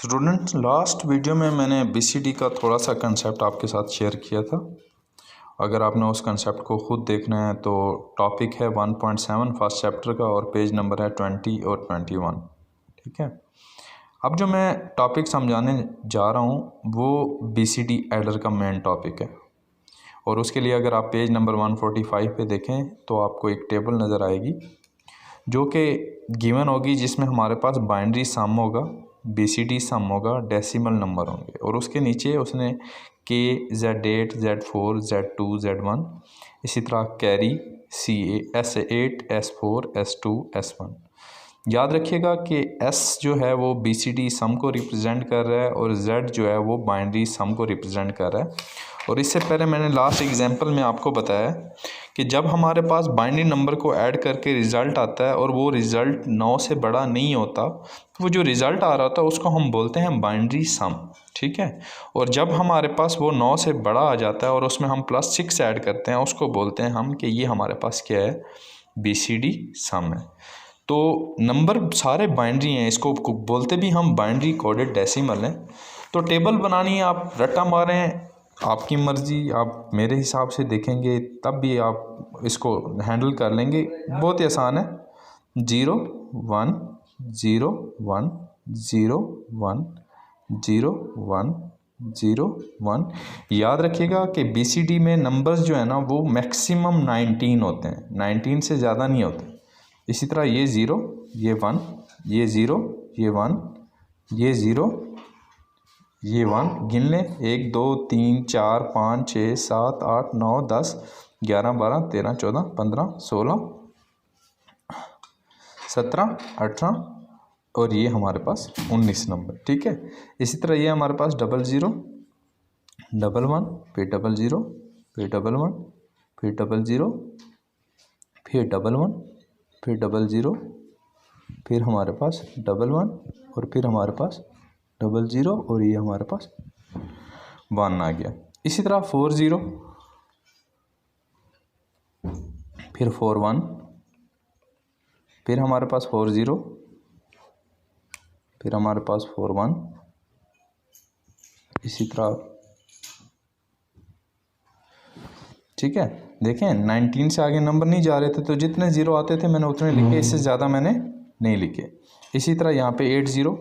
Student, last video में मैंने BCD का थोड़ा सा कंसेप्ट आपके साथ शेयर किया था। अगर आपने उस कंसेप्ट को ख़ुद देखना है तो टॉपिक है 1.7 फर्स्ट चैप्टर का और पेज नंबर है 20 और 21। ठीक है। अब जो मैं टॉपिक समझाने जा रहा हूँ वो बीसीडी एडर का मेन टॉपिक है। और उसके लिए अगर आप पेज नंबर 145 पे देखें तो आपको एक टेबल नज़र आएगी जो कि गिवन होगी, जिसमें हमारे पास बाइनरी सम होगा, बीसीडी सम होगा, डेसिमल नंबर होंगे और उसके नीचे उसने के, Z8, Z4, Z2, Z1, इसी तरह carry, CA, S8, S4, S2, S1। याद रखिएगा कि S जो है वो बीसीडी सम को रिप्रेजेंट कर रहा है और Z जो है वो बाइनरी सम को रिप्रेजेंट कर रहा है। और इससे पहले मैंने लास्ट एग्जांपल में आपको बताया कि जब हमारे पास बाइनरी नंबर को ऐड करके रिज़ल्ट आता है और वो रिज़ल्ट 9 से बड़ा नहीं होता, तो वो जो रिज़ल्ट आ रहा होता है उसको हम बोलते हैं बाइनरी सम। ठीक है। और जब हमारे पास वो 9 से बड़ा आ जाता है और उसमें हम +6 ऐड करते हैं, उसको बोलते हैं हम कि ये हमारे पास क्या है, बीसीडी सम है। तो नंबर सारे बाइनरी हैं, इसको बोलते भी हम बाइनरी कोडेड डेसिमल हैं। तो टेबल बनानी है, आप रट्टा मारें, आपकी मर्ज़ी, आप मेरे हिसाब से देखेंगे तब भी आप इसको हैंडल कर लेंगे। बहुत ही आसान है। 0 1 0 1 0 1 0 1 0 1। याद रखिएगा कि बीसीडी में नंबर्स जो है ना वो मैक्सिमम 19 होते हैं, 19 से ज़्यादा नहीं होते। इसी तरह ये 0, ये 1, ये 0, ये 1, ये 0, ये 1। गिन लें, 1 2 3 4 5 6 7 8 9 10 11 12 13 14 15 16 17 18 और ये हमारे पास 19 नंबर। ठीक है। इसी तरह ये हमारे पास 00 11 फिर 00 फिर 11 फिर 00 फिर 11 फिर 00 फिर हमारे पास 11 और फिर हमारे पास 00 और ये हमारे पास 1 आ गया। इसी तरह 40 फिर 41 फिर हमारे पास 40 फिर हमारे पास 41। इसी तरह ठीक है। देखें 19 से आगे नंबर नहीं जा रहे थे, तो जितने ज़ीरो आते थे मैंने उतने लिखे, इससे ज़्यादा मैंने नहीं लिखे। इसी तरह यहाँ पे 80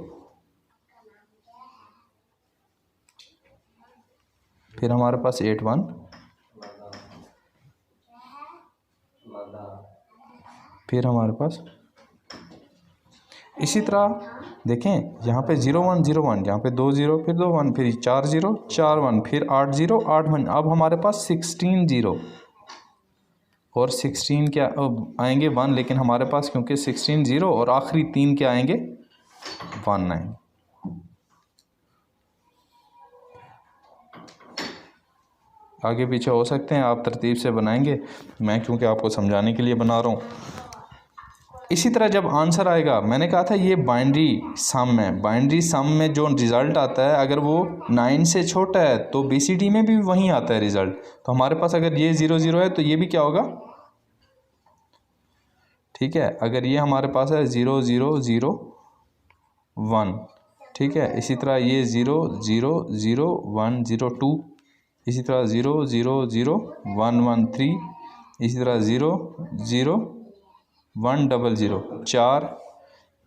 फिर हमारे पास 81 फिर हमारे पास इसी तरह देखें यहाँ पे 01 01, यहाँ पे 20 फिर 21 फिर 40 41 फिर 80 81। अब हमारे पास 16 0 और 16 क्या आएंगे 1, लेकिन हमारे पास क्योंकि 16 0 और आखिरी 3 क्या आएंगे 1 9। आगे पीछे हो सकते हैं, आप तरतीब से बनाएंगे, मैं क्योंकि आपको समझाने के लिए बना रहा हूँ। इसी तरह जब आंसर आएगा, मैंने कहा था ये बाइनरी सम है, बाइनरी सम में जो रिज़ल्ट आता है अगर वो 9 से छोटा है तो बीसीडी में भी वहीं आता है रिज़ल्ट। तो हमारे पास अगर ये 0 0 है तो ये भी क्या होगा, ठीक है। अगर ये हमारे पास है 0 0 0 1, ठीक है। इसी तरह ये 0 0 0 1 0 2, इसी तरह 0 0 0 1 1 3, इसी तरह 0 0 1 0 0 4,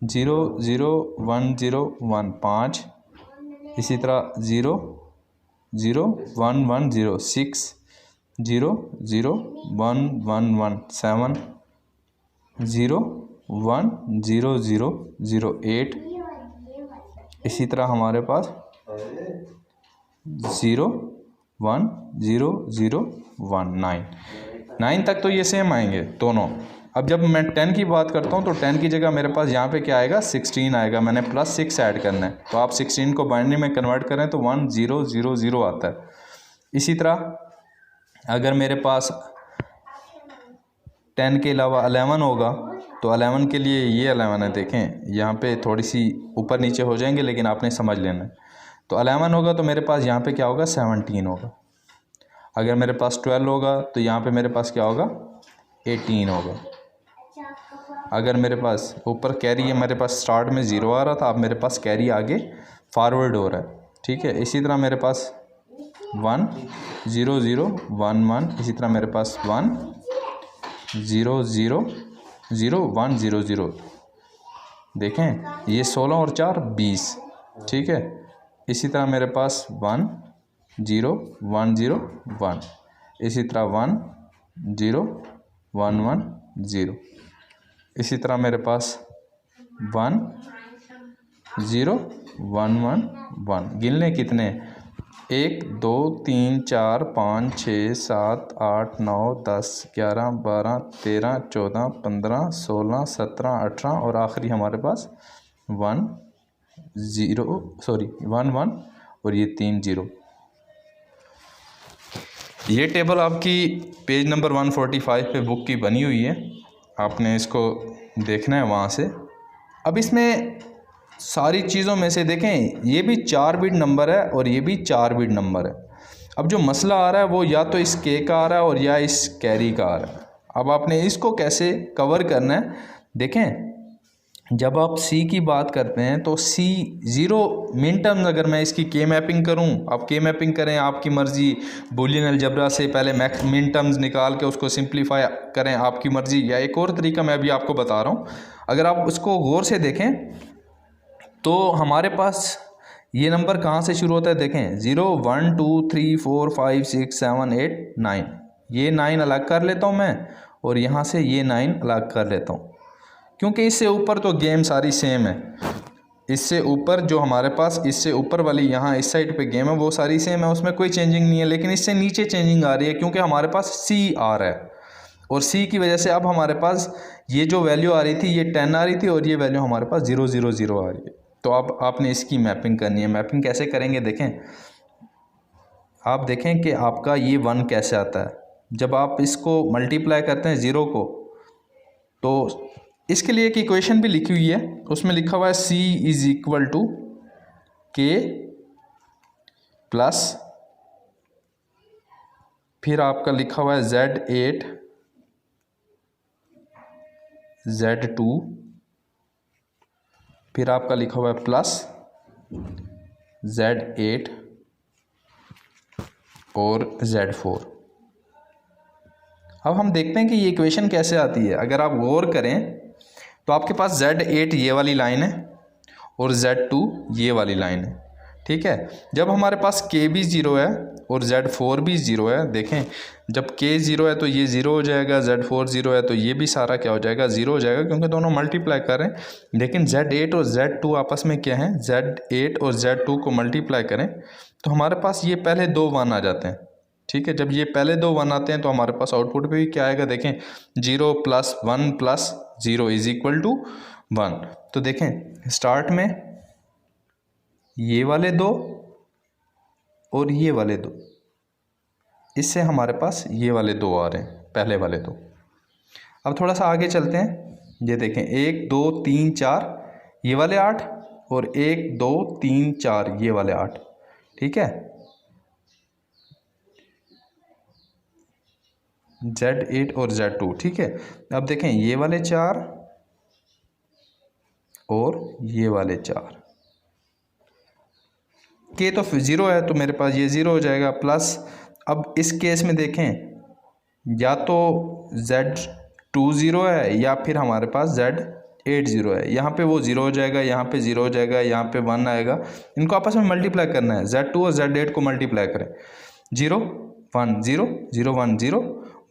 0 0 1 0 1 5, इसी तरह 0 0 1 1 0 6, 0 0 1 1 1 7, 0 1 0 0 0 8। इसी तरह हमारे पास 0 1 0 0 1 9 तक तो ये सेम आएंगे दोनों। अब जब मैं 10 की बात करता हूँ तो 10 की जगह मेरे पास यहाँ पे क्या आएगा, 16 आएगा। मैंने +6 ऐड करना है, तो आप 16 को बाइनरी में कन्वर्ट करें तो 1 0 0 0 आता है। इसी तरह अगर मेरे पास 10 के अलावा 11 होगा तो 11 के लिए ये 11 है। देखें यहाँ पे थोड़ी सी ऊपर नीचे हो जाएंगे, लेकिन आपने समझ लेना है। तो 11 होगा तो मेरे पास यहाँ पे क्या होगा, 17 होगा। अगर मेरे पास 12 होगा तो यहाँ पे मेरे पास क्या होगा, 18 होगा। अगर मेरे पास ऊपर कैरी है, मेरे पास स्टार्ट में 0 आ रहा था, अब मेरे पास कैरी आगे फॉरवर्ड हो रहा है, ठीक है। इसी तरह मेरे पास 1 0 0 1 1, इसी तरह मेरे पास 1 0 0 0 1 0 0। देखें ये 16 और 4 20, ठीक है। इसी तरह मेरे पास 1 0 1 0 1, इसी तरह 1 0 1 1 0। इसी तरह मेरे पास 1 0 1 1 1। गिन लें कितने, 1 2 3 4 5 6 7 8 9 10 11 12 13 14 15 16 17 18 और आखिरी हमारे पास 1 1 और ये 3 0। ये टेबल आपकी पेज नंबर 145 पे बुक की बनी हुई है, आपने इसको देखना है वहाँ से। अब इसमें सारी चीज़ों में से देखें ये भी 4 बिट नंबर है और ये भी 4 बिट नंबर है। अब जो मसला आ रहा है वो या तो इस के का आ रहा है और या इस कैरी का आ रहा है। अब आपने इसको कैसे कवर करना है, देखें जब आप सी की बात करते हैं तो सी 0 मिन टर्म्स, अगर मैं इसकी के मैपिंग करूं, आप के मैपिंग करें आपकी मर्ज़ी, बूलियन अलजबरा से पहले मैक्स मिन टर्म्स निकाल के उसको सिंप्लीफाई करें आपकी मर्ज़ी, या एक और तरीका मैं अभी आपको बता रहा हूं। अगर आप उसको गौर से देखें तो हमारे पास ये नंबर कहाँ से शुरू होता है, देखें 0 1 2 3 4 5 6 7 8 9, ये 9 अलग कर लेता हूँ मैं और यहाँ से ये 9 अलग कर लेता हूँ, क्योंकि इससे ऊपर तो गेम सारी सेम है। इससे ऊपर जो हमारे पास इससे ऊपर वाली यहाँ इस साइड पे गेम है वो सारी सेम है, उसमें कोई चेंजिंग नहीं है। लेकिन इससे नीचे चेंजिंग आ रही है क्योंकि हमारे पास सी आ रहा है और सी की वजह से अब हमारे पास ये जो वैल्यू आ रही थी ये 10 आ रही थी और ये वैल्यू हमारे पास 0 0 0 आ रही है। तो अब आपने इसकी मैपिंग करनी है। मैपिंग कैसे करेंगे, देखें आप देखें कि आपका ये 1 कैसे आता है। जब आप इसको मल्टीप्लाई करते हैं 0 को, तो इसके लिए एक इक्वेशन भी लिखी हुई है, उसमें लिखा हुआ है C is equal to K plus, फिर आपका लिखा हुआ है Z8 Z2, फिर आपका लिखा हुआ है प्लस Z8 और Z4। अब हम देखते हैं कि ये इक्वेशन कैसे आती है। अगर आप गौर करें तो आपके पास Z8 ये वाली लाइन है और Z2 ये वाली लाइन है, ठीक है। जब हमारे पास K भी 0 है और Z4 भी 0 है, देखें जब K 0 है तो ये 0 हो जाएगा, Z4 0 है तो ये भी सारा क्या हो जाएगा, 0 हो जाएगा, क्योंकि दोनों मल्टीप्लाई कर रहे हैं। लेकिन Z8 और Z2 आपस में क्या है, Z8 और Z2 को मल्टीप्लाई करें तो हमारे पास ये पहले 2 1 आ जाते हैं, ठीक है। जब ये पहले 2 1 आते हैं तो हमारे पास आउटपुट पे भी क्या आएगा, देखें 0 plus 1 plus 0 is equal to 1। तो देखें स्टार्ट में ये वाले 2 और ये वाले 2, इससे हमारे पास ये वाले 2 आ रहे हैं, पहले वाले 2। अब थोड़ा सा आगे चलते हैं, ये देखें 1 2 3 4 ये वाले 8 और 1 2 3 4 ये वाले 8, ठीक है। Z8 और Z2, ठीक है। अब देखें ये वाले 4 और ये वाले 4, के तो 0 है तो मेरे पास ये 0 हो जाएगा, प्लस अब इस केस में देखें या तो Z2 0 है या फिर हमारे पास Z8 0 है। यहाँ पे वो 0 हो जाएगा, यहाँ पे 0 हो जाएगा, यहाँ पे 1 आएगा। इनको आपस में मल्टीप्लाई करना है, Z2 और Z8 को मल्टीप्लाई करें, 0 1 0 0 1 0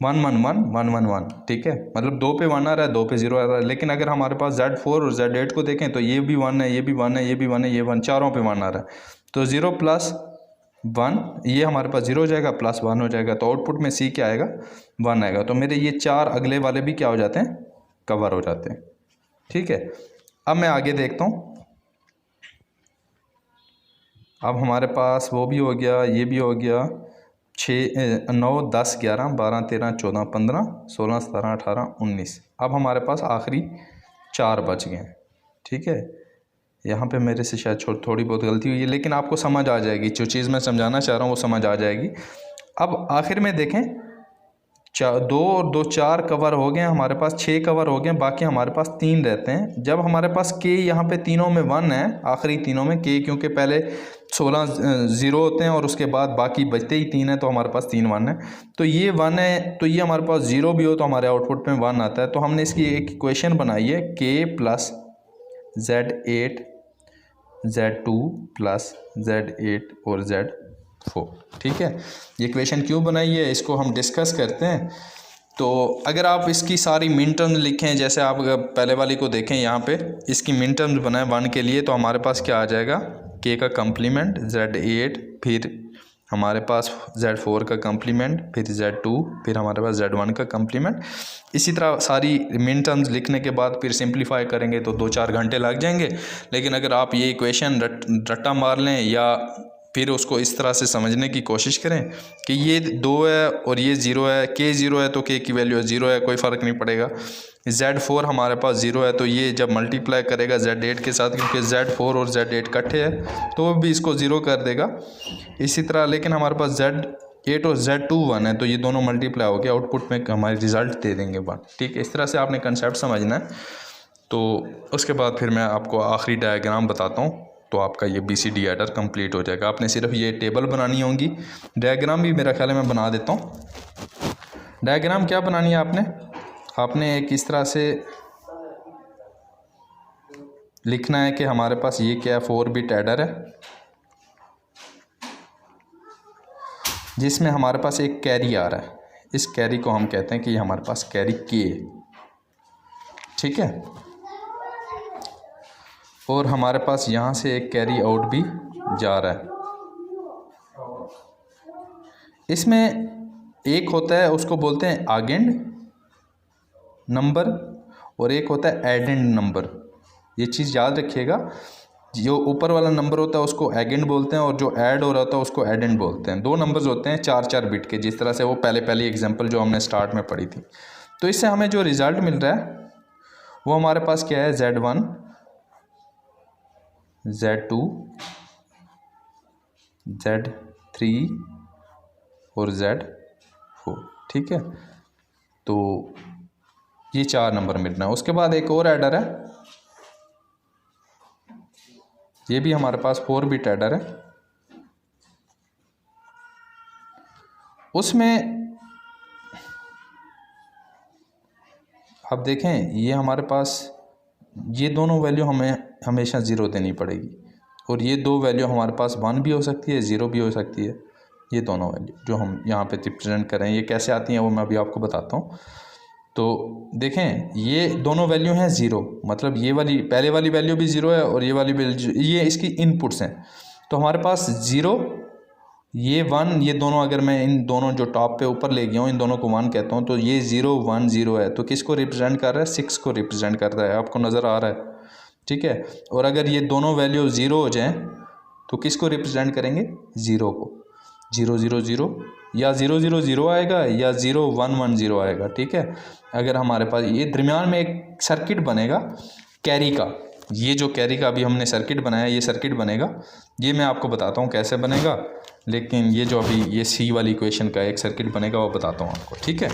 1 1 1 1 1 1, ठीक है। मतलब 2 पे 1 आ रहा है, 2 पे 0 आ रहा है। लेकिन अगर हमारे पास Z4 और Z8 को देखें तो ये भी 1 है, ये भी 1 है, ये भी 1 है, ये 1, चारों पे 1 आ रहा है। तो 0 प्लस 1 ये हमारे पास 0 हो जाएगा, प्लस 1 हो जाएगा, तो आउटपुट में C क्या आएगा, 1 आएगा। तो मेरे ये 4 अगले वाले भी क्या हो जाते हैं, कवर हो जाते हैं, ठीक है। अब मैं आगे देखता हूँ। अब हमारे पास वो भी हो गया, ये भी हो गया, 6 9 10 11 12 13 14 15 16 17 18 19। अब हमारे पास आखिरी 4 बच गए हैं, ठीक है। यहाँ पे मेरे से शायद थोड़ी बहुत गलती हुई है, लेकिन आपको समझ आ जाएगी, जो चीज़ मैं समझाना चाह रहा हूँ वो समझ आ जाएगी। अब आखिर में देखें दो और दो 4 कवर हो गए, हमारे पास 6 कवर हो गए, बाकी हमारे पास 3 रहते हैं। जब हमारे पास के यहाँ पे तीनों में 1 है, आखिरी तीनों में के, क्योंकि पहले 16 ज़ीरो होते हैं और उसके बाद बाकी बचते ही 3 है, तो हमारे पास 3 1 है। तो ये 1 है, तो ये हमारे पास 0 भी हो तो हमारे आउटपुट में 1 आता है। तो हमने इसकी एक इक्वेशन बनाई है, के plus Z8 Z2 plus Z8 और Z4। ठीक है, ये इक्वेशन क्यों बनाई है इसको हम डिस्कस करते हैं। तो अगर आप इसकी सारी मिन टर्म्स लिखें, जैसे आप पहले वाली को देखें, यहाँ पे इसकी मिन टर्म्स बनाए 1 के लिए, तो हमारे पास क्या आ जाएगा, के का कम्प्लीमेंट Z8, फिर हमारे पास Z4 का कम्प्लीमेंट, फिर Z2, फिर हमारे पास Z1 का कम्प्लीमेंट। इसी तरह सारी मिन टर्म्स लिखने के बाद फिर सिंप्लीफाई करेंगे तो 2-4 घंटे लग जाएंगे। लेकिन अगर आप ये इक्वेशन रट्टा मार लें या फिर उसको इस तरह से समझने की कोशिश करें कि ये 2 है और ये 0 है, के 0 है तो के की वैल्यू 0 है, कोई फ़र्क नहीं पड़ेगा। Z4 हमारे पास 0 है, तो ये जब मल्टीप्लाई करेगा Z8 के साथ, क्योंकि Z4 और Z8 इकट्ठे है, तो वो भी इसको 0 कर देगा। इसी तरह लेकिन हमारे पास Z8 और Z2 1 है, तो ये दोनों मल्टीप्लाई होकर आउटपुट में हमारे रिज़ल्ट दे देंगे 1। ठीक है, इस तरह से आपने कंसेप्ट समझना है। तो उसके बाद फिर मैं आपको आखिरी डायग्राम बताता हूँ, तो आपका ये BCD एडर कंप्लीट हो जाएगा। आपने सिर्फ ये टेबल बनानी होंगी, डायग्राम भी मेरा ख्याल है मैं बना देता हूँ। डायग्राम क्या बनानी है आपने एक इस तरह से लिखना है कि हमारे पास ये क्या है, 4 बिट एडर है जिसमें हमारे पास एक कैरी आ रहा है। इस कैरी को हम कहते हैं कि हमारे पास कैरी के, ठीक है। और हमारे पास यहाँ से एक कैरी आउट भी जा रहा है। इसमें एक होता है, उसको बोलते हैं आगेंड नंबर, और एक होता है एडेंड नंबर। ये चीज़ याद रखिएगा, जो ऊपर वाला नंबर होता है उसको एगेंड बोलते हैं और जो ऐड हो रहा होता है उसको एडेंड बोलते हैं। 2 नंबर्स होते हैं 4-4 बिट के, जिस तरह से वो पहले एग्जांपल जो हमने स्टार्ट में पढ़ी थी। तो इससे हमें जो रिज़ल्ट मिल रहा है वो हमारे पास क्या है, Z1 Z2 Z3 और Z4। ठीक है, तो ये 4 नंबर मिलना है। उसके बाद एक और एडर है, ये भी हमारे पास 4 बिट एडर है। उसमें आप देखें, ये हमारे पास ये दोनों वैल्यू हमें हमेशा 0 देनी पड़ेगी, और ये 2 वैल्यू हमारे पास 1 भी हो सकती है, 0 भी हो सकती है। ये दोनों वैल्यू जो हम यहाँ पे रिप्रेजेंट करें, ये कैसे आती हैं वो मैं अभी आपको बताता हूँ। तो देखें, ये दोनों वैल्यू हैं 0, मतलब ये वाली पहले वाली वैल्यू भी 0 है और ये वाली वैल्यू, ये इसकी इनपुट्स हैं। तो हमारे पास 0, ये 1, ये दोनों अगर मैं इन दोनों जो टॉप पे ऊपर ले गया हूँ, इन दोनों को 1 कहता हूँ, तो ये 0 1 0 है। तो किसको रिप्रेजेंट कर रहा है, 6 को रिप्रेजेंट कर रहा है, आपको नज़र आ रहा है। ठीक है, और अगर ये दोनों वैल्यू 0 हो जाएँ तो किसको रिप्रेजेंट करेंगे, 0 को। 0 0 0 या 0 0 0 आएगा या 0 1 1 0 आएगा। ठीक है, अगर हमारे पास ये दरमियान में एक सर्किट बनेगा कैरी का, ये जो कैरी का अभी हमने सर्किट बनाया, ये सर्किट बनेगा, ये मैं आपको बताता हूँ कैसे बनेगा। लेकिन ये जो अभी ये सी वाली इक्वेशन का एक सर्किट बनेगा वो बताता हूँ आपको। ठीक है,